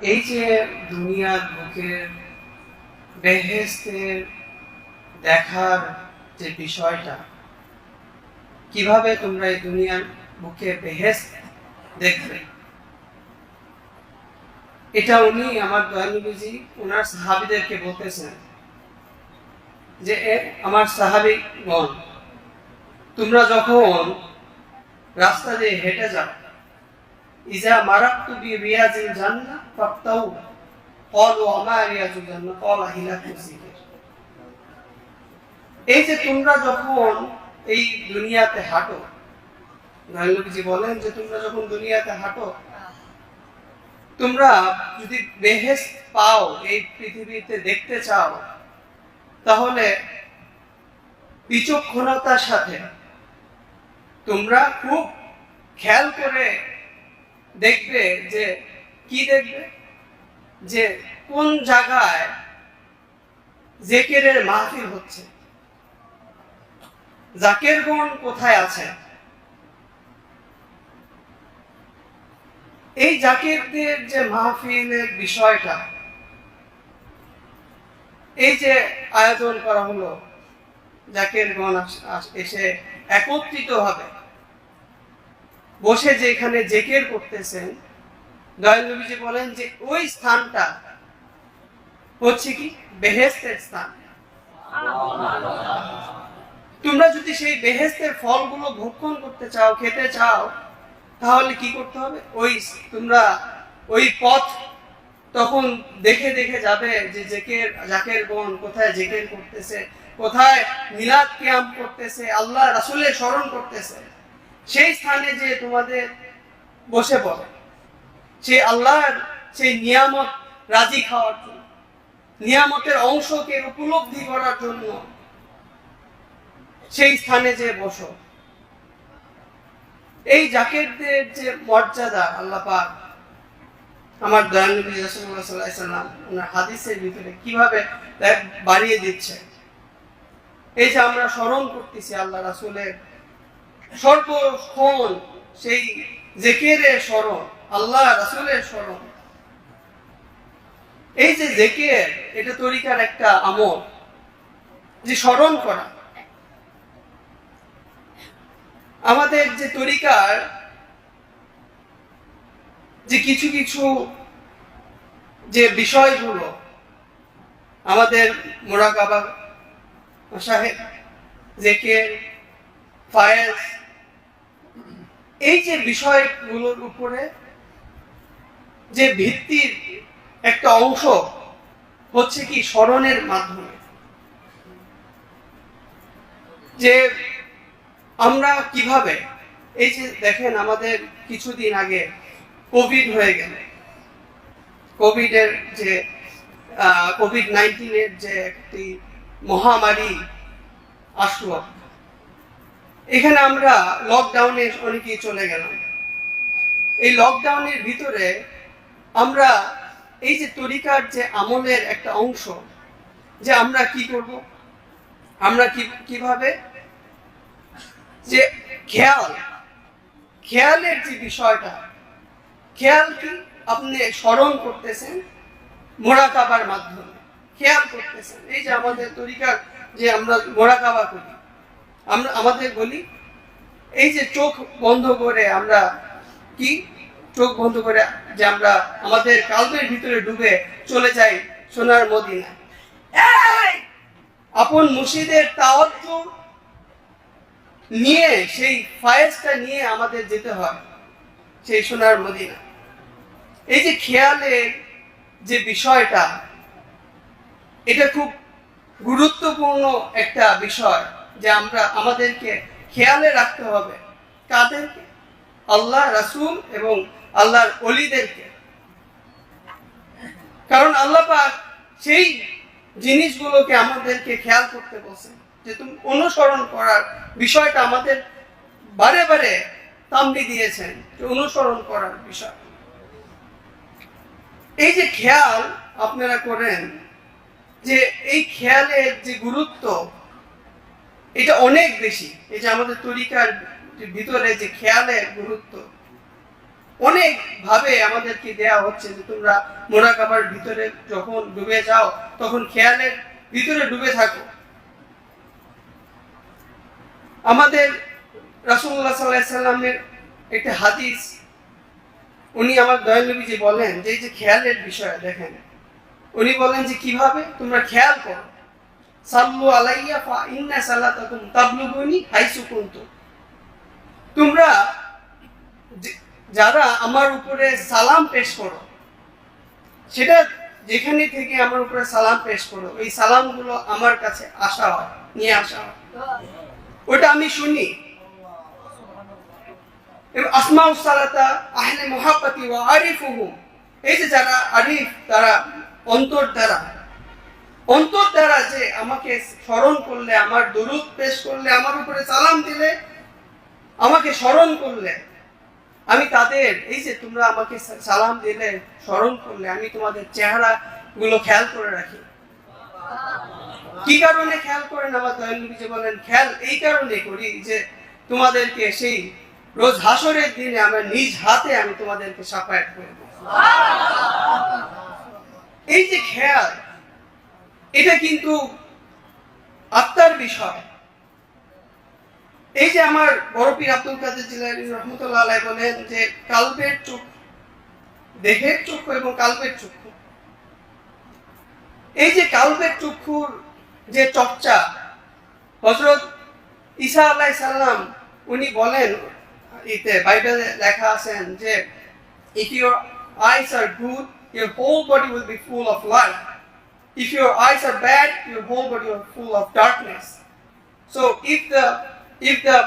এই যে দুনিয়ার বুকের বেহেশতের দেখার যে বিষয়টা, কিভাবে তোমরা এই দুনিয়ার বুকে বেহেশত দেখবে, এটা উনি আমার দয়াল নবীজি ওনার সাহাবীদেরকে বলতেছেন যে আমার সাহাবীগণ, তোমরা যখন রাস্তা দিয়ে হেঁটে যাও, ইজা মারাকতু বিরিয়াজিল জান্নাহ ফাক্তাউ ক্বালু আমা রিয়াজুল জান্নাহ ক্বালা হিলাকুল জিকির। এই যে তোমরা যখন এই দুনিয়াতে হাঁটো, দয়াল নবীজি বলেন যে তোমরা যখন দুনিয়াতে হাঁটো, তোমরা যদি বেহেশত পাও, এই পৃথিবীতে দেখতে চাও, তাহলে বিচক্ষণতার সাথে তোমরা খুব খেয়াল করে দেখবে যে কি দেখবে, যে কোন জায়গায় জিকিরের মাহফিল হচ্ছে, জাকিরগণ কোথায় আছে। এই জাকিরদের যে মাহফিলের বিষয়টা, এই যে আয়োজন করা হলো, জাকিরগণ এসে একত্রিত হবে, বসে যে এখানে জিকির করতেছেন, দয়াল নবীজি বলেন যে ওই স্থানটা হচ্ছে কি বেহেশতের স্থান। তোমরা যদি সেই বেহেশতের ফলগুলো ভক্ষণ করতে চাও, খেতে চাও, তাহলে কি করতে হবে, তোমরা ওই পথ তখন দেখে দেখে যাবে যে জাকিরগণ কোথায় জিকির করতেছে, কোথায় মিলাদ কিয়াম করতেছে, আল্লাহ রাসূলের স্মরণ করতেছে। সেই স্থানে যে তোমাদের বসে পড়ে, সেই আল্লাহর সেই নিয়ামত রাজি খাওয়ার জন্য, নিয়ামতের অংশকে উপলব্ধি করার জন্য সেই স্থানে যে বসো। এই জাকিরদের যে মর্যাদা আল্লাহ পাক আমার দয়াল নবী রাসূলুল্লাহ সাল্লাল্লাহু আলাইহি ওয়াসাল্লাম ওনার হাদিসের ভিতরে কিভাবে বাড়িয়ে দিচ্ছে। এই যে আমরা স্মরণ করতেছি আল্লাহ রাসূলের, সর্বক্ষণ সেই জিকিরের স্মরণ, আল্লাহ রাসূলের স্মরণ। এই যে জিকির, এটা তরিকার একটা আমল, যে স্মরণ করা। আমাদের যে তরিকার যে কিছু কিছু যে বিষয়গুলো, আমাদের মুরাকাবা, মাশাহেদ, জিকির, ফায়েজ, এই যে বিষয়গুলোর উপরে যে ভিত্তির একটা অংশ হচ্ছে কি স্মরণের মাধ্যমে। যে আমরা কিভাবে, এই যে দেখেন আমাদের কিছুদিন আগে কোভিড হয়ে গেল, কোভিড-19 যে একটি মহামারী আসলো, এখানে আমরা লকডাউনে অনেকেই চলে গেলাম। এই লকডাউনের ভিতরে আমরা এই যে তরিকার যে আমলের একটা অংশ, যে আমরা কি করব, আমরা কিভাবে যে খেয়ালের যে বিষয়টা, খেয়াল কি আপনি স্মরণ করতেছেন মুরাকাবার মাধ্যমে, খেয়াল করতেছেন। এই যে আমাদের তরিকার যে আমরা মুরাকাবা করি, আমরা আমাদের বলি এই যে চোখ বন্ধ করে আমরা কি, চোখ বন্ধ করে যে আমরা আমাদের কালবের ভিতরে ডুবে চলে যাই সোনার মদিনা, আপন মুর্শিদের তাওয়াজ্জু নিয়ে, সেই ফায়েজটা নিয়ে আমাদের যেতে হয় সেই সোনার মদিনা। এই যে খেয়ালের যে বিষয়টা, এটা খুব গুরুত্বপূর্ণ একটা বিষয়, যে আমাদেরকে খেয়ালে রাখতে হবে। কাদেরকে? আল্লাহ রাসূল এবং আল্লাহর ওলিদেরকে। কারণ আল্লাহ পাক সেই জিনিসগুলোকে আমাদেরকে খেয়াল করতে বলছেন, যে তুমি অনুসরণ করার বিষয়টা আমাদের বারে বারে তামবি দিয়েছেন, যে অনুসরণ করার বিষয়। এই যে খেয়াল আপনারা করেন, যে এই খেয়ালের যে গুরুত্ব, এটা অনেক বেশি। এই যে আমাদের তরিকার ভিতরে যে খেয়ালের গুরুত্ব, অনেক ভাবে আমাদেরকে দেয়া হচ্ছে যে তোমরা মুরাকাবার ভিতরে যখন ডুবে যাও তখন খেয়ালের ভিতরে ডুবে থাকো। আমাদের রাসূলুল্লাহ সাল্লাল্লাহু আলাইহি সাল্লামের একটা হাদিস, উনি আমার দয়াল নবীজি বলেন যে এই যে খেয়ালের বিষয় দেখেন, উনি বলেন যে কিভাবে তোমরা খেয়াল করো, সাল্লু আলাইয়া ফা ইন্না সালাতাকুম তাবলুগুনি হাইসু কুনতুম, তোমরা যারা আমার উপরে সালাম পেশ করো, সেটা যেখানে থেকে আমার উপরে সালাম পেশ করো, এই সালামগুলো আমার কাছে আসা হয়, নিয়ে আসা হয়, ওটা আমি শুনি। আসমাউস সালাতা আহলে মুহাব্বতি ওয়া আরিফুহুম, এই যে যারা আরিফ, তারা অন্তর দ্বারা যে আমাকে স্মরণ করলে, আমার দরুদ পেশ করলে, আমার উপরে সালাম দিলে, আমাকে স্মরণ করলে, আমি তাদের, এই যে তোমরা আমাকে সালাম দিলে, স্মরণ করলে, আমি তোমাদের চেহারা গুলো খেয়াল করে রাখি। কি কারণে খেয়াল করেন? আমার দয়াল নবী বলেন খেয়াল এই কারণে করি যে তোমাদেরকে সেই রোজ হাসরের দিনে আমার নিজ হাতে আমি তোমাদেরকে সাফায়াত করব। এই যে খেয়াল, এটা কিন্তু আত্মার বিষয়। এই যে আমার বড় পীর আব্দুল কাদের জিলানী রাহমাতুল্লাহ আলাইহি বলেন যে কালবের চোখ, দেহের চক্ষু এবং কালবের চক্ষু, এই যে কালবের চক্ষুর যে চর্চা, হযরত ঈসা আলাইহিস সালাম উনি বলেন, এতে বাইবেলে লেখা আছেন যে if your eyes are good, your whole body will be full of light. If your eyes are bad, your whole body will be full of darkness. So if the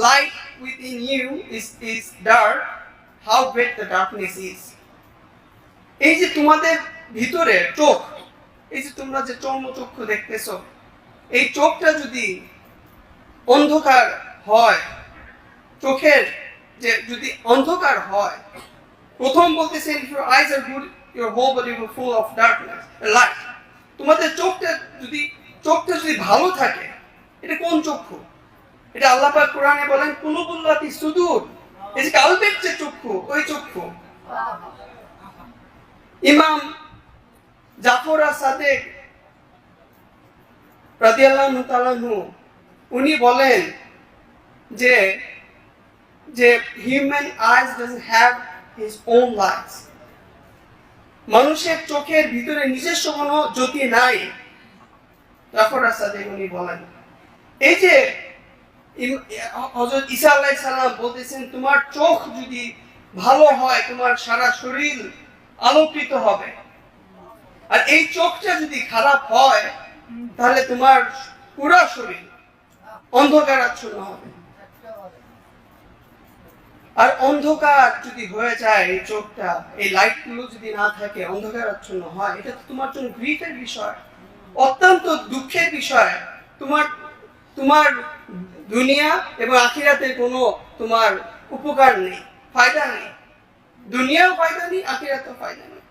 light within you is dark, how great the darkness is. এই যে তোমাদের ভিতরে চোখ, এই যে তোমরা যে চর্মচক্ষু দেখতেছো, এই চোখটা যদি অন্ধকার হয়, চোখের যে যদি অন্ধকার হয়, প্রথম বলতেছেন if your eyes are good, your whole body will be full of darkness, light. তোমাদের চোখটা যদি ভালো থাকে, এটা কোন চক্ষু? এটা আল্লাহ পাক কোরআনে বলেন কুলুবুল্লাতি সুদূর, এই যে কালবের যে চক্ষু, ওই চক্ষু। ইমাম জাফর আস-সাদিক রাদিয়াল্লাহু তাআলা উনি বলেন যে human eyes doesn't have his own lights, মানুষের চোখের ভিতরে নিজস্ব কোনো জ্যোতি নাই। জাফর আস-সাদিক উনি বলেন, এই যে হযরত ঈসা আলাইহিস সালাম বলতেছেন তোমার চোখ যদি ভালো হয়, তোমার সারা শরীর আলোকিত হবে, আর এই চোখটা যদি খারাপ হয়, তাহলে তোমার পুরো শরীর অন্ধকারাচ্ছন্ন হবে। আর অন্ধকার যদি হয়ে যায়, এই চোখটা, এই লাইট গুলো যদি না থাকে, অন্ধকারাচ্ছন্ন হয়, এটা তো তোমার জন্য গ্রিফের বিষয়, অত্যন্ত দুঃখের বিষয়। তোমার দুনিয়া এবং আখিরাতের কোনো তোমার উপকার নেই, ফায়দা নেই, দুনিয়াও ফায়দা নেই, আখিরাতেও ফায়দা নেই।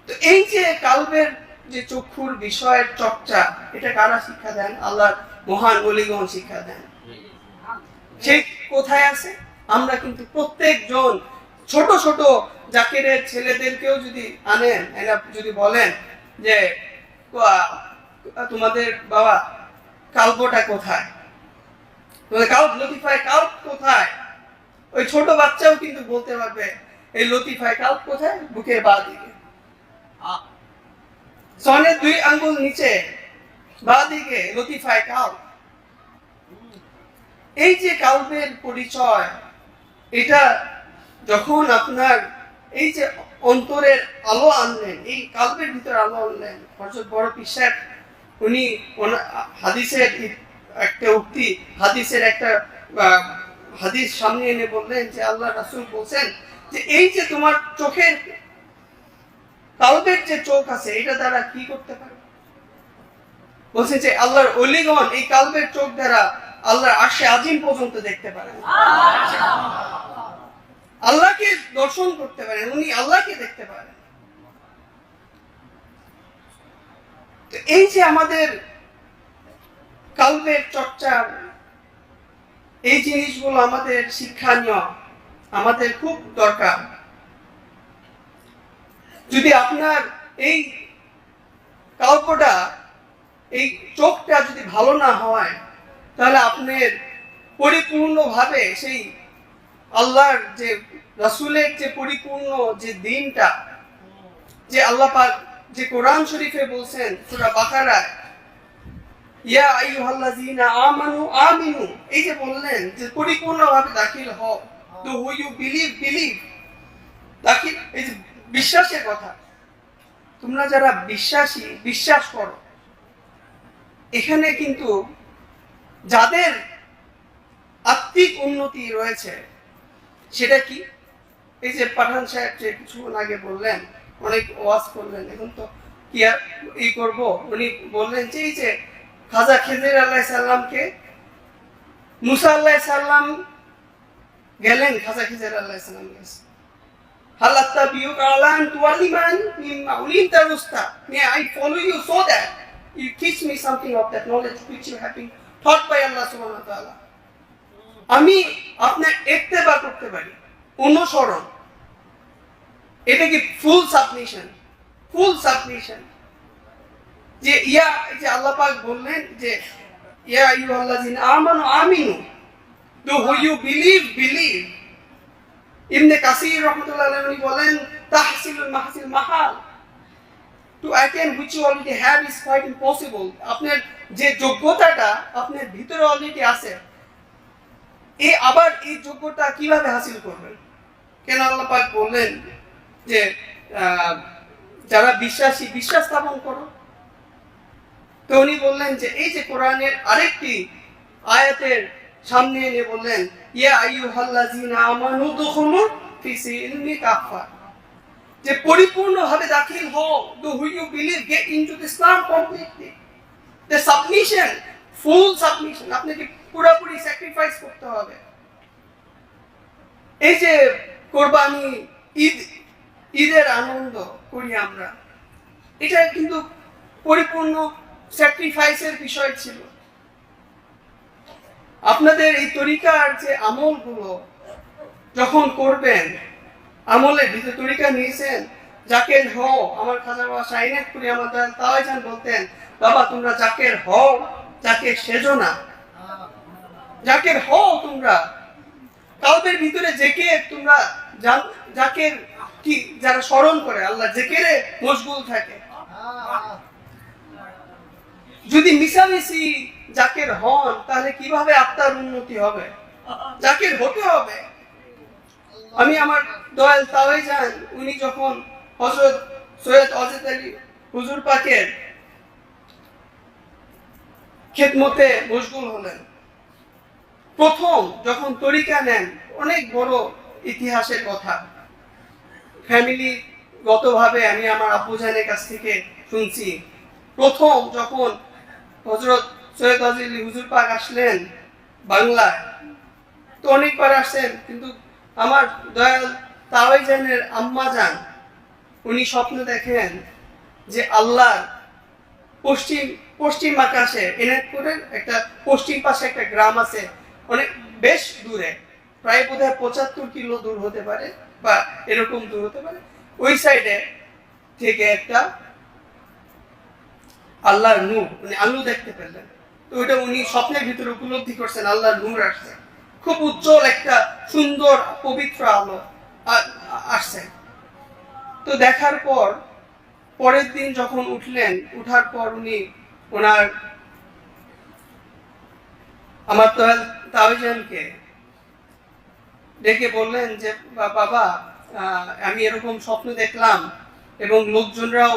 তো এই যে কালবের যে চক্ষুর বিষয়ের চর্চা, এটা কারা শিক্ষা দেন? আল্লাহর মহান ওলিগণ শিক্ষা দেন। সেই কোথায় আছে? আমরা কিন্তু প্রত্যেকজন ছোট ছোট জাকিরের ছেলেদেরকেও যদি আনেন, এরা যদি বলেন যে তোমাদের বাবা কাল্পটা কোথায়, তোমাদের কাল্প লতিফায় কাল্প কোথায়, ওই ছোট বাচ্চাও কিন্তু বলতে পারবে এই লতিফায় কাল্প কোথায়, বুকের বাঁ দিকে, সনের 2 আঙ্গুল নিচে বাঁ দিকে লতিফায় কাল্প। এই যে কাল্পের পরিচয়, এটা যখন আপনার এই যে অন্তরের আলো আনলেন, এই কাল্পের ভিতরে আলো আনলেন, হযরত বড় পীর সাহেব উনি হাদিসের একটা উক্তি, হাদিসের একটা হাদিস সামনে এনে বললেন যে আল্লাহ রাসূল বলছেন যে এই যে তোমার চোখের কাল্পের যে চোখ আছে, এটা দ্বারা কি করতে পারে? বলছে যে আল্লাহর ওলিগণ এই কাল্পের চোখ দ্বারা আল্লাহর আরশে আজিম পর্যন্ত দেখতে পারেন, আল্লাহকে দর্শন করতে পারেন, উনি আল্লাহকে দেখতে পারেন। তো এই যে আমাদের কাল্পের চর্চা, এই জিনিসগুলো আমাদের শিক্ষণীয়, আমাদের খুব দরকার। যদি আপনার এই কাল্পটা, এই চোখটা যদি ভালো না হয়, তাহলে আপনার পরিপূর্ণভাবে সেই আল্লাহর যে রাসূলের যে পরিপূর্ণ যে দিনটা, যে আল্লাহ পাক যে কোরআন শরীফে বলছেন সূরা বাকারায়, ইয়া আইয়ুহাল্লাযীনা আমানু আমিনু, এই যে বললেন যে পরিপূর্ণভাবে দাখিল হও, তো হু ইউ বিলিভ দাখিল, এই যে বিশ্বাসের কথা। তোমরা যারা বিশ্বাসী, বিশ্বাস করো। এখানে কিন্তু যাদের আত্মিক উন্নতি রয়েছে সেটা কি? এই যে পাঠান সাহেব যে কিছুক্ষণ আগে বললেন, অনেক ওয়াজ করলেন, এখন তো কি আর ই করবো, উনি বললেন যে এই যে খাজা খেজর আলাইহিস সালামকে, মুসা আলাইহিস সালাম গেলেন খাজা খেজর আলাইহিস সালাম কাছে, হাল আত্তাবিউক আলা আন তুআল্লিমান মিম্মা উলিমতা রুস্তা, may I follow you so that you teach me something of that knowledge which you have been taught by Allah subhanahu wa ta'ala. আমি আপনার ইত্তেবা করতে পারি, অনুসরণ। এটা কি ফুল সাবমিশন? যে যে আল্লাহ পাক বললেন যে ইয়া আইয়ুহাল্লাযীনা আমানু আমিনু, তো হু ইউ বিলিভ। ইবনে কাসির রাহমাতুল্লাহ আলাইহি বলেন তাহসিলুল মাহসিল মাহাল, to attain which you already have is quite impossible. আপনার যে যোগ্যতাটা আপনার ভিতরে অলরেডি আছে, আবার এই যোগ্যতা কিভাবে হাসিল করবেন? কেন আল্লাহ পাক বললেন যে যারা বিশ্বাসী, বিশ্বাস স্থাপন করো। তো উনি বললেন যে এই যে কোরআনের আরেকটি আয়াতের সামনে এনে বললেন ইয়া আইয়ুহাল্লাযীনা আমানু দুখুলু ফি সিলমি কাফা, যে পরিপূর্ণভাবে দাখিল হও, do who you believe, get into the Islam completely. The submission, full submission, আপনাকে পুরোপুরি স্যাক্রিফাইস করতে হবে। এই যে কোরবানি, ঈদের আনন্দ করি আমরা, এটা কিন্তু পরিপূর্ণ স্যাক্রিফাইসের বিষয় ছিল। আপনাদের এই তরিকার যে আমলগুলো যখন করবেন, আমলের ভিতরে তরিকা নিয়েছেন, জাকের হও। আমার খাজা বাবা শাইনাতপুরি আমাদের তাওয়াইজান বলতেন, বাবা তোমরা জাকের হও, জাকের সেজো না, জাকের হও। তোমরা কালবের ভিতরে জেকে তোমরা জাকের কি, যারা স্মরণ করে আল্লাহ জেকেরে মশগুল থাকে। যদি মিশামিশি জাকের হন, তাহলে কিভাবে আত্মার উন্নতি হবে? জাকের হতে হবে। আমি আমার দয়াল তাওয়াইজান, উনি যখন হযরত সৈয়দ অজিত আলী হুজুর পাকের খেদমতে মশগুল হলেন, প্রথম যখন তরিকা নেন, অনেক বড় ইতিহাসের কথা, ফ্যামিলিগতভাবে আমি আমার আব্বুজানের কাছ থেকে শুনছি। প্রথম যখন হযরত সৈয়দ অজিত আলী হুজুর পাক আসলেন বাংলায়, তো অনেকবার আসছেন, কিন্তু আমার দয়াল তাওয়াইজানের আম্মা যান, উনি স্বপ্ন দেখেন যে আল্লাহ পশ্চিম আকাশে, এনায়তপুরের একটা পশ্চিম পাশে একটা গ্রাম আছে, অনেক বেশ দূরে, প্রায় বোধহয় 75 কিলো দূর হতে পারে বা এরকম দূর হতে পারে, ওই সাইডে থেকে একটা আল্লাহর নূর, উনি আলো দেখতে পেলেন। তো ওইটা উনি স্বপ্নের ভিতরে উপলব্ধি করছেন, আল্লাহর নূর আসছে, খুব উজ্জ্বল একটা সুন্দর পবিত্র আলো আসছে। তো দেখার পর পরের দিন যখন উঠলেন, উঠার পর উনি ওনার আমার তাওয়াইজানকে ডেকে বললেন যে বাবা, আমি এরকম স্বপ্ন দেখলাম এবং লোকজনরাও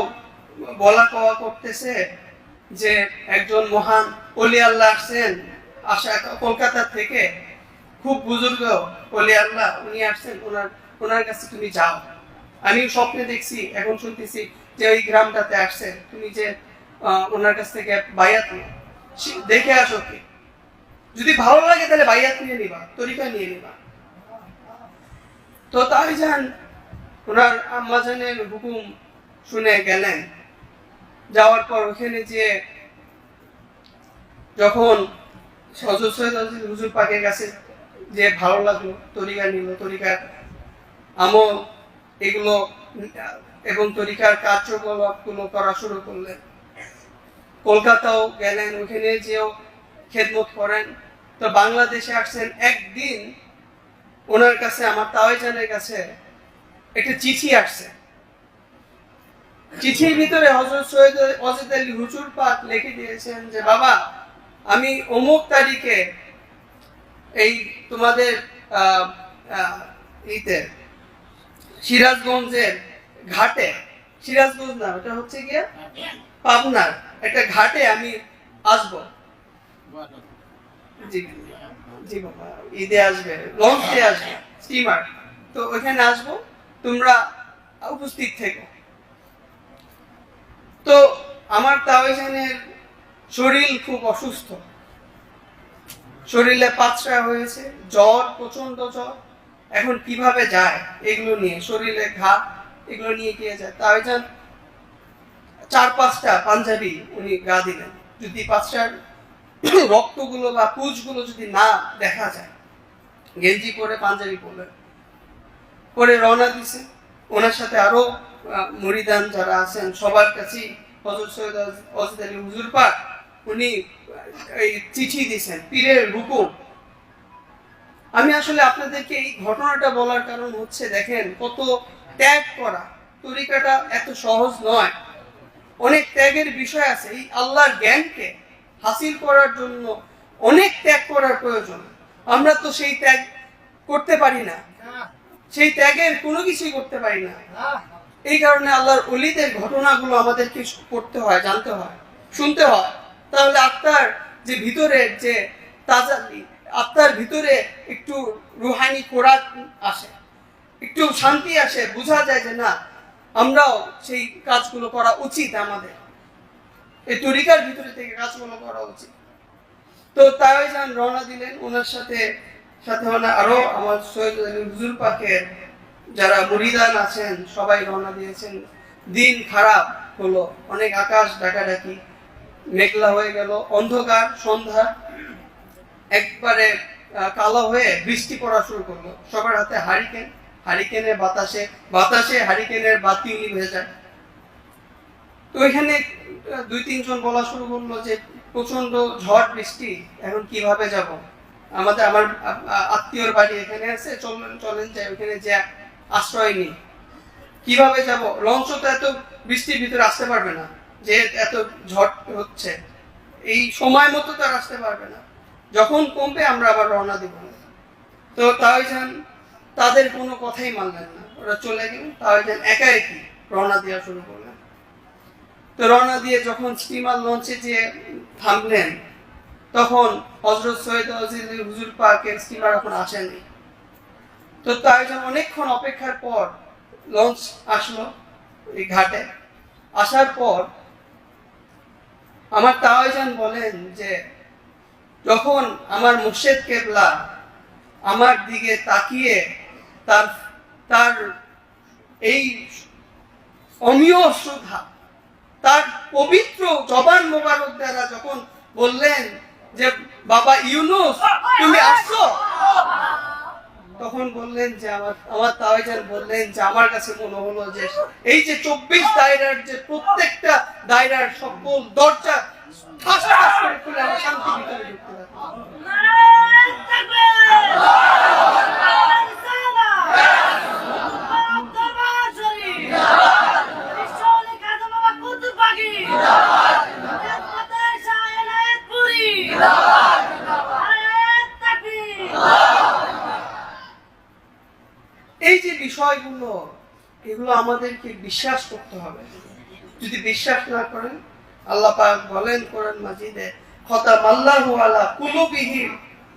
বলা কওয়া করতেছে যে একজন মহান ওলি আল্লাহ আসছেন, কলকাতা থেকে, খুব বুজুর্গ ওলি আল্লাহ, উনি আসছেন, ওনার কাছে তুমি যাও। আমি স্বপ্নে দেখছি, এখন শুনতেছি যে ওই গ্রামটাতে আসছে, তুমি যে ওনার কাছ থেকে বায়াত দেখে আসো, কি যদি ভালো লাগে তাহলে বায়াত নিয়ে নিবা, তরিকা নিয়ে নিবা। তো তাওয়াইজান ওনার আম্মাজানের হুকুম শুনে গেলেন। যাওয়ার পর ওখানে যে যখন হযরত সৈয়দ হুজুর পাকের কাছে যে ভালো লাগলো, তরিকা নিল, তরিকার আমল এগুলো এবং তরিকার কার্যকলাপগুলো করা শুরু করলেন। কলকাতাও গেলেন, ওখানে যেও খেদমত করেন। তো বাংলাদেশে আসছেন, একদিন ওনার কাছে, আমার তাওয়াইজানের কাছে একটা চিঠি আসছে। চিঠির ভিতরে হযরত সৈয়দ ওয়াজেদ আলী হুজুর পাক লিখে দিয়েছেন যে বাবা, আমি অমুক তারিখে এই তোমাদের ইতে সিরাজগঞ্জের ঘাটে, সিরাজগঞ্জ না, ওটা হচ্ছে গিয়ে পাবনার একটা ঘাটে আমি আসব। জি জি বাবা, ঈদে আসবে, লঞ্চে আসবে, স্টিমার, তো ওখানে আসবো, তোমরা উপস্থিত থেকো। তো আমার তাওয়াইজানের শরীর খুব অসুস্থ, শরীরে পাতসা হয়েছে, জ্বর, প্রচন্ড জ্বর। এখন কিভাবে যায় এগুলো নিয়ে, শরীরে ঘা, এগুলো নিয়ে কে যায়? তাওয়াইজান 4-5টা পাঞ্জাবি উনি গা দিলেন, যদি 5টার রক্তগুলো বা পুঁজগুলো যদি না দেখা যায়, গেঞ্জি পরে পাঞ্জাবি পরলেন, পরে রওনা দিছে। ওনার সাথে আরো মুরিদান যারা আছেন সবার কাছেই হযরত সৈয়দ ওয়াজেদ আলী হুজুর পাক উনি এই চিঠি দিয়েছেন, পীরের হুকুম। আমি আসলে আপনাদেরকে এই ঘটনাটা বলার কারণ হচ্ছে, দেখেন কত ত্যাগ করা, তরিকাটা এত সহজ নয়, অনেক ত্যাগের বিষয় আছে। এই আল্লাহর জ্ঞানকে হাসিল করার জন্য অনেক ত্যাগ করার প্রয়োজন। আমরা তো সেই ত্যাগ করতে পারি না, সেই ত্যাগের কোনো কিছুই করতে পারি না। এই কারণে আল্লাহর ওলিদের ঘটনাগুলো আমাদেরকে পড়তে হয়, জানতে হয়, শুনতে হয়। তাহলে আত্মার যে ভিতরের যে তাজালি, আত্মার ভিতরে একটু রুহানি খোরাক আসে, একটু শান্তি আসে, বোঝা যায় যে না, আমরাও সেই কাজগুলো করা উচিত, আমাদের এই তরিকার ভিতরে থেকে কাজগুলো করা উচিত। তো তাওয়াইজান রওনা দিলেন, ওনার সাথে সাথে আরো আমার সৈয়দ আলী হুজুর পাকের যারা মুরিদান আছেন সবাই রওনা দিয়েছেন। দিন খারাপ হলো, অনেক আকাশ ডাকাডাকি, মেঘলা হয়ে গেল, অন্ধকার, সন্ধ্যা একবারে কালো হয়ে বৃষ্টি পড়া শুরু করলো। সবার হাতে হারিকেন, হারিকেনের বাতাসে বাতাসে হারিকেনের বাতি নিভে যায়। তো এখানে 2-3 জন বলা শুরু করলো যে প্রচন্ড ঝড় বৃষ্টি, এখন কিভাবে যাব? আমার আত্মীয়র বাড়ি এখানে আছে, চলেন যাই, ওখানে যে আশ্রয় নেই। কিভাবে যাব? লঞ্চ তো এত বৃষ্টির ভিতরে আসতে পারবে না, যে এত ঝড় হচ্ছে, এই সময় মতো তো আর আসতে পারবে না, যখন কমবে আমরা আবার রওনা দিব। তো তাওয়াইজান তাদের কোনো কথাই মানলেন না, ওরা চলে গেলেন। তাওয়াইজান একা একই রওনা দেওয়া শুরু করলেন। তো রওনা দিয়ে যখন স্টিমার লঞ্চে যে থামলেন, তখন হযরত সৈয়দ ওয়াজেদ আলী হুজুর পাকের স্টিমার এখন আসেনি। তো তাওয়াইজান অনেকক্ষণ অপেক্ষার পর লঞ্চ আসলো এই ঘাটে। আসার পর আমার তাওয়াইজান বলেন যে যখন আমার মুর্শিদ কেবলা আমার দিকে তাকিয়ে তার তার এই অমীয় শ্রদ্ধা, তার পবিত্র জবান মোবারক দ্বারা যখন বললেন যে বাবা ইউনুস তুমি আসছো, তখন বললেন যে আমার তাওয়াইজান বললেন যে আমার কাছে মনে হলো যে এই যে 24 দায়রার যে প্রত্যেকটা দায়রার সকল দরজা ঠাস ঠাস করে খুলে আমার শান্তি ভিতরে ঢুকতে লাগলো। এই যে বিষয়গুলো, এগুলো আমাদেরকে বিশ্বাস করতে হবে। যদি বিশ্বাস না করেন, আল্লাহ পাক বলেন কোরআন মাজিদে, খতামাল্লাহু আলা কুলুবিহিম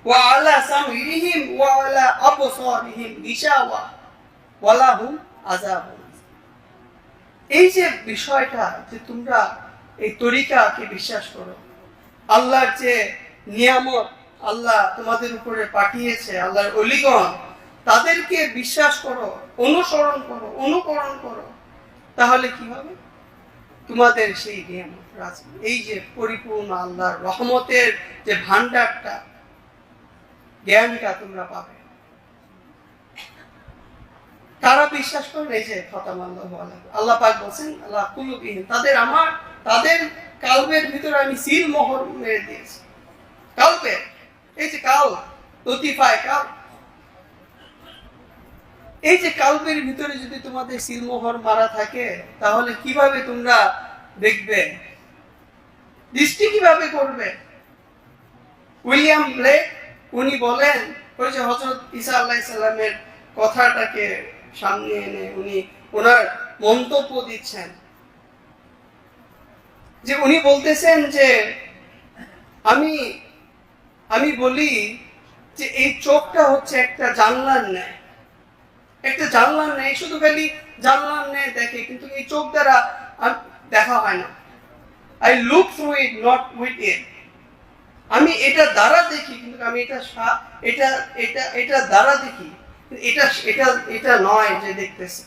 ওয়া আলা সামইহিম ওয়া আলা আবসারিহিম গিশাওয়া ওয়া লাহুম আযাবুন। এই যে বিষয়টা, যে তোমরা এই তরিকাকে বিশ্বাস করো, আল্লাহর যে নিয়ামত আল্লাহ তোমাদের উপরে পাঠিয়েছে, আল্লাহর ওলিগণ, তাদেরকে বিশ্বাস করো, অনুসরণ করো, অনুকরণ করো, তাহলে কি হবে? তোমাদের সেই নিয়ামত, এই যে পরিপূর্ণ আল্লাহর রহমতের যে ভান্ডারটা, জ্ঞানটা তোমরা পাবে। কারা বিশ্বাস করেন? এই যে খতামাল্লাহু আলাইহি, আল্লাহ পাক বলেন আল্লাহ কুলুবিহিম, তাদের কালবের ভিতরে আমি সিল মোহর মেরে দিয়েছি। কালবে, এই যে কাল, লতিফায় কাল, এই যে কালবের ভিতরে যদি তোমাদের সিলমোহর মারা থাকে, তাহলে কিভাবে তোমরা দেখবে? দৃষ্টি কিভাবে করবে? উইলিয়াম ব্লেক উনি বলেন, ওই যে হযরত ঈসা আলাইহিস সালামের কথাটাকে সামনে এনে উনি ওনার মন্তব্য দিচ্ছেন, যে উনি বলতেছেন যে আমি বলি যে এই চোখটা হচ্ছে একটা জানলার ন্যায়, একটা জানলার ন্যায়, শুধু খালি জানলার ন্যায় দেখে, কিন্তু এই চোখ দ্বারা আর দেখা হয় না। I look through it, not with it. আমি এটা দ্বারা দেখি, কিন্তু আমি এটা দ্বারা দেখি, এটা এটা এটা নয় যে দেখতেছে।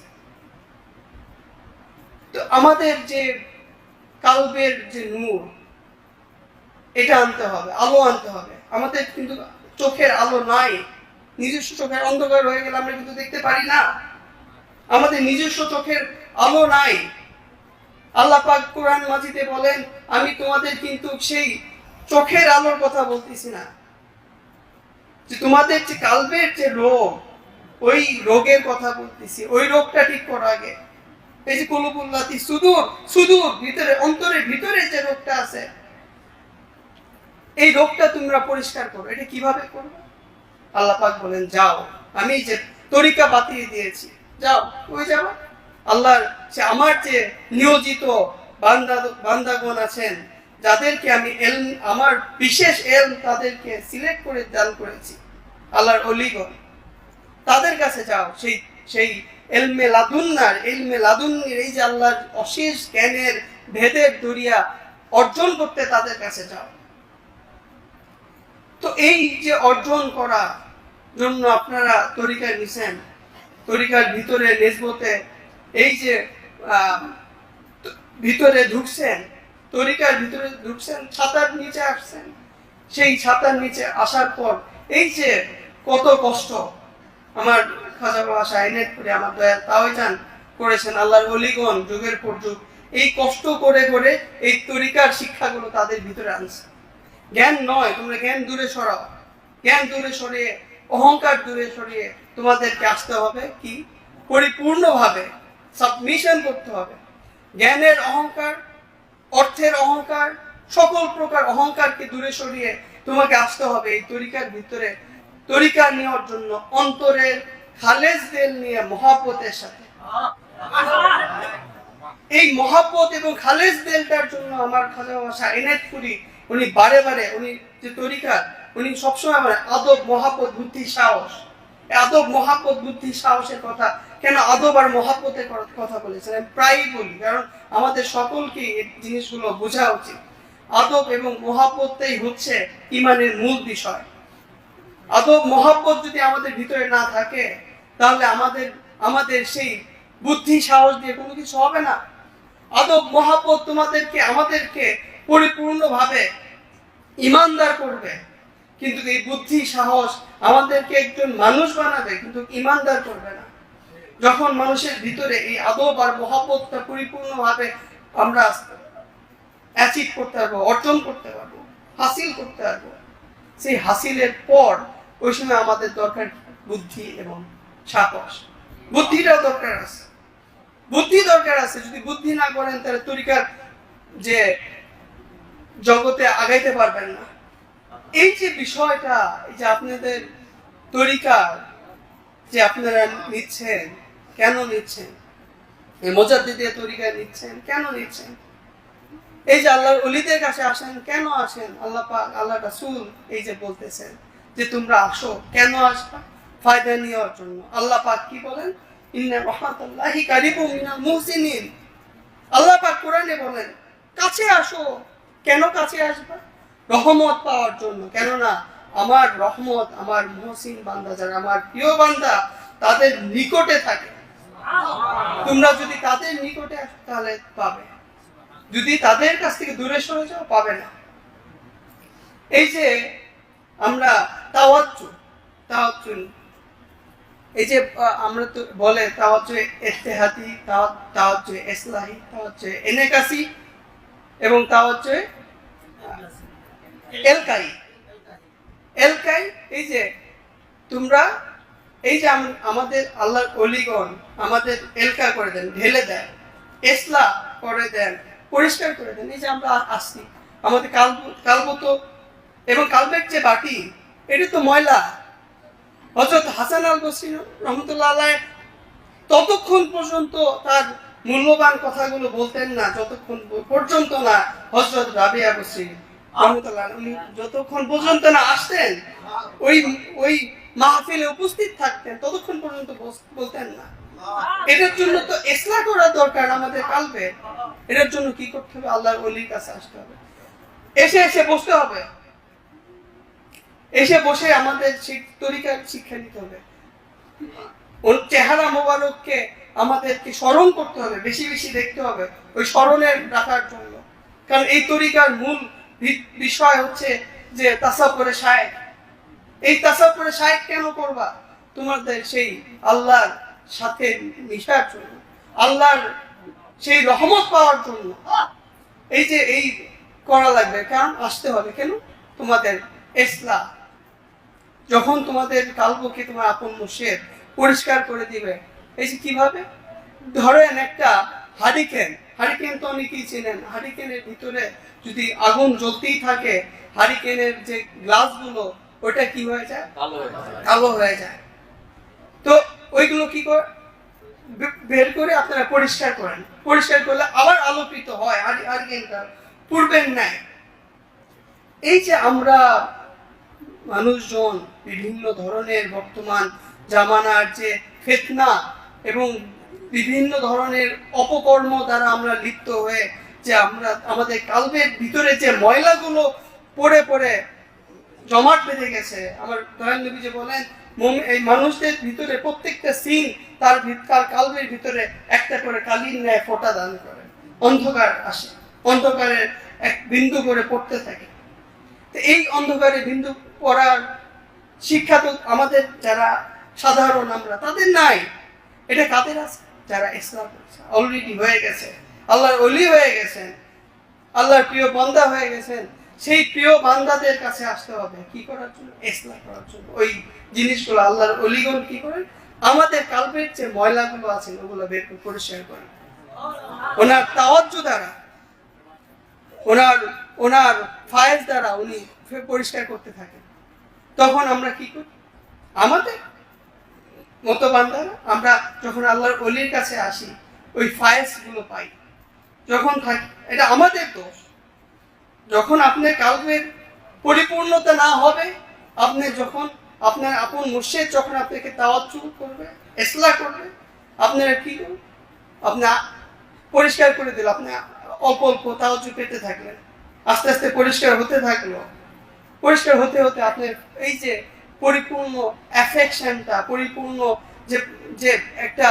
তো আমাদের যে কালবের যে নূর, এটা আনতে হবে, আলো আনতে হবে। আমাদের কিন্তু চোখের আলো নাই, নিজস্ব চোখের অন্ধকার হয়ে গেলে আমরা কিন্তু দেখতে পারি না। আমাদের নিজস্ব চোখের আলো নাই। আল্লাহ পাক কোরআন মাজিদে বলেন, আমি তোমাদের কিন্তু সেই চোখের আলোর কথা বলতেছি না, যে তোমাদের যে কালবের যে রোগ, ওই রোগের কথা বলতেছি। ওই রোগটা ঠিক করা আগে। এই যে কুলুবুল্লাতি, সুদূর ভিতরে, অন্তরের ভিতরে যে রোগটা আছে, এই রোগটা তোমরা পরিষ্কার করো। এটা কিভাবে করবে? আল্লাহ পাক বলেন, যাও, আমি যে তরিকা বাতিয়ে দিয়েছি, যাও, ওই যাও। আল্লাহর আমার যে নিয়োজিত বান্দাগণ আছেন, যাদেরকে আমি আমার বিশেষ এলম তাদেরকে সিলেক্ট করে দান করেছি, আল্লাহর ওলিগণ, তাদের কাছে যাও। সেই এলমে লাদুন্নির এই যে আল্লাহর অশেষ জ্ঞানের ভেদের দরিয়া অর্জন করতে তাদের কাছে যাও। তো এই যে অর্জন করা জন্য আপনারা তরিকায় নিছেন, তরিকার ভিতরে নেসবতে এই যে ভিতরে ঢুকছেন, তরিকার ভিতরে ঢুকছেন, ছাতার নিচে আসছেন। সেই ছাতার নিচে আসার পর এই যে কত কষ্ট আমার খাজা বাবা শাহিনের করে আমার দয়াল তাওয়াইজান করেছেন, আল্লাহর ওলিগণ যুগের পর যুগ এই কষ্ট করে করে এই তরিকার শিক্ষাগুলো তাদের ভিতরে আনছে। জ্ঞান নয়, তোমরা জ্ঞান দূরে সরাও। জ্ঞান দূরে সরিয়ে, অহংকার দূরে সরিয়ে তোমাদেরকে আসতে হবে কি? পরিপূর্ণভাবে সাবমিশন করতে হবে। জ্ঞানের অহংকার, অর্থের অহংকার, সকল প্রকার অহংকারকে দূরে সরিয়ে তোমাকে আসতে হবে এই তরিকার ভিতরে, তরিকা নেওয়ার জন্য অন্তরের খালেজ দিল নিয়ে মহব্বতের সাথে। এই মহব্বত এবং খালেজ দিলটার জন্য আমার খাজা বাবা শাহ এনায়েতপুরী উনি বারে বারে, উনি যে তরিকা, উনি সবসময় মানে আদব, মহাব্বত, বুদ্ধি, সাহস। আদব, মহাব্বত, বুদ্ধি, সাহসের কথা কেন আদব আর মহাব্বতের কথা বলেছেন আমি প্রায়ই বলি, কারণ আমাদের সকলকে এই জিনিসগুলো বোঝা উচিত। আদব এবং মহাব্বতটাই হচ্ছে ইমানের মূল বিষয়। আদব মহাব্বত যদি আমাদের ভিতরে না থাকে, তাহলে আমাদের সেই বুদ্ধি, সাহস দিয়ে কোনো কিছু হবে না। আদব মহাব্বত আমাদেরকে পরিপূর্ণভাবে ইমানদার করবে, কিন্তু এই বুদ্ধি, সাহস আমাদেরকে একজন মানুষ বানাবে, কিন্তু ইমানদার করবে না। যখন মানুষের ভিতরে এই আদব আর মহব্বতটা পরিপূর্ণভাবে আমরা অ্যাচিভ করতে পারবো, অর্জন করতে পারবো, হাসিল করতে পারবো, সেই হাসিলের পর ওই সময় আমাদের দরকার বুদ্ধি এবং সাহস। বুদ্ধিটাও দরকার আছে, বুদ্ধি দরকার আছে। যদি বুদ্ধি না করেন তাহলে তরিকার যে জগতে আগাইতে পারবেন না। এই যে বিষয়টা, এই যে আপনাদের তরিকার যে আপনারা নিচ্ছেন, কেন নিচ্ছেন? এই মুজাদ্দিদের তরিকা নিচ্ছেন, কেন নিচ্ছেন? এই যে আল্লাহর ওলিদের কাছে আসেন, কেন আসেন? আল্লাহ পাক, আল্লাহ রাসূল এই যে বলতেছেন যে তোমরা আসো, কেন আসবা? ফায়দা নেওয়ার জন্য। আল্লাহ পাক কি বলেন? ইন্না রাহমাতুল্লাহি কারিবুম মিনাল মুহসিনিন। আল্লাহ পাক কোরআনে বলেন কাছে আসো। কেন কাছে আসবা? রহমত পাওয়ার জন্য। কেননা আমার রহমত আমার মুহসিন বান্দা, যারা আমার প্রিয় বান্দা, তাদের নিকটে থাকে। তোমরা যদি তাদের নিকটে আসো তাহলে পাবে, যদি তাদের কাছ থেকে দূরে সরে যাও পাবে না। এই যে আমরা তাওয়াজ্জু, তাওয়াজ্জুহ, এই যে আমরা তো বলে তাওয়াজ্জুহ ইজতিহাদি, তাওয়াজ্জুহ ইসলাহি, তাওয়াজ্জুহ এনেকাসি এবং তাওয়াজ্জুহ এলকাই। এলকাই এই যে তোমরা এই যে আমাদের আল্লাহর ওলিগণ আমাদের এলকা করে দেন, ঢেলে দেন, ইসলাহ করে দেন, পরিষ্কার করে দেন। এই যে আমরা আসছি, আমাদের কালব তো এবং কালবের যে বাটি, এটা তো ময়লা। হযরত হাসান আল বসরি রহমতুল্লাহ আলাইহি ততক্ষণ পর্যন্ত তার মূল্যবান কথাগুলো বলতেন না যতক্ষণ পর্যন্ত না হযরত রাবিয়া বসরি রহমতুল্লাহ উনি যতক্ষণ পর্যন্ত না আসতেন, ওই মাহফিলে উপস্থিত থাকতেন, ততক্ষণ পর্যন্ত বলতেন না। এটার জন্য তো ইসলাহ করা দরকার আমাদের কালবে। এটার জন্য কি করতে হবে? আল্লাহর ওলির কাছে আসতে হবে, এসে বসতে হবে, এসে বসে আমাদের তরিকার শিক্ষা নিতে হবে। ওর চেহারা মোবারককে আমাদেরকে স্মরণ করতে হবে, বেশি বেশি দেখতে হবে ওই স্মরণের রাখার জন্য। কারণ এই তরিকার মূল বিষয় হচ্ছে যে তাসাব্বুরে শায়েখ। এই তাসাব্বুরে শায়েখ কেন করবা? তোমাদের সেই আল্লাহর সাথে মিশার জন্য, আল্লাহর সেই রহমত পাওয়ার জন্য। এই যে এই করা লাগবে, কারণ আসতে হবে কেন? তোমাদের ইসলাহ যখন তোমাদের কালবকে তোমার আপন মুর্শিদ পরিষ্কার করে দিবে। এই যে কিভাবে? ধরেন একটা হারিকেন তো অনেকেই চেনেন। হারিকেনের ভিতরে যদি আগুন জ্বলতেই থাকে, হারিকেনের যে গ্লাসগুলো ওটা কি হয়ে যায়? কালো হয়ে যায়। তো ওইগুলো কি করে বের করে আপনারা পরিষ্কার করেন, পরিষ্কার করলে আবার আলোকিত হয় হারিকেনটা পূর্বের ন্যায়। এই যে আমরা মানুষজন বিভিন্ন ধরনের বর্তমান জামানার যে ফিতনা এবং বিভিন্ন ধরনের অপকর্ম দ্বারা আমরা লিপ্ত হয়ে যে আমরা আমাদের কালবের ভিতরে যে ময়লাগুলো পড়ে পড়ে জমাট বেঁধে গেছে। আমার দয়াল নবী যে বলেন, এই মানুষদের ভিতরে প্রত্যেকটা সিন তার কালবের ভিতরে একটা করে কালির ন্যায় ফোঁটা দান করে, অন্ধকার আসে, অন্ধকারের এক বিন্দু করে পড়তে থাকে। এই অন্ধকারে বিন্দু পড়ার শিক্ষা তো আমাদের যারা সাধারণ আমরা তাদের নাই। এটা কাদের আছে? যারা ইসলাম অলরেডি হয়ে গেছে, আল্লাহর ওলি হয়ে গেছেন, আল্লাহর প্রিয় বান্দা হয়ে গেছেন। সেই প্রিয় বান্দাদের কাছে আসতে হবে কি করার জন্য? ইসলাম করার জন্য। ওই জিনিসগুলো আল্লাহর ওলিগণ কি করেন? আমাদের কালবের যে ময়লাগুলো আছে ওগুলো বের করে পরিষ্কার করেন ওনার তাওয়াজ্জুহ দ্বারা, ওনার ফায়েজ দ্বারা উনি পরিষ্কার করতে থাকেন। তখন আমরা কি করি? আমাদের মতো বান্দারা আমরা যখন আল্লাহর ওলির কাছে আসি, ওই ফায়েজ গুলো পাই যখন থাকি, এটা আমাদের দোষ। যখন আপনার কালবের পরিপূর্ণতা না হবে, আপনি যখন আপনার আপন মুর্শিদ যখন আপনাকে তাওয়াজ্জুহ করবে, ইসলাহ করবে, আপনারা কি করবেন? আপনি পরিষ্কার করে দিল, আপনি অল্প অল্প তাওয়াজ্জুহ পেতে থাকলেন, আস্তে আস্তে পরিষ্কার হতে থাকলো। পরিষ্কার হতে হতে আপনার এই যে পরিপূর্ণ অ্যাফেকশনটা, পরিপূর্ণ যে একটা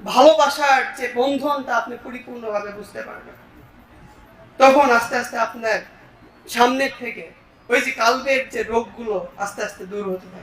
ভালোবাসার যে বন্ধনটা আপনি পরিপূর্ণভাবে বুঝতে পারবেন। তখন আস্তে আস্তে আপনার সামনের থেকে ওই যে কালবের যে রোগগুলো আস্তে আস্তে দূর হতে থাকে।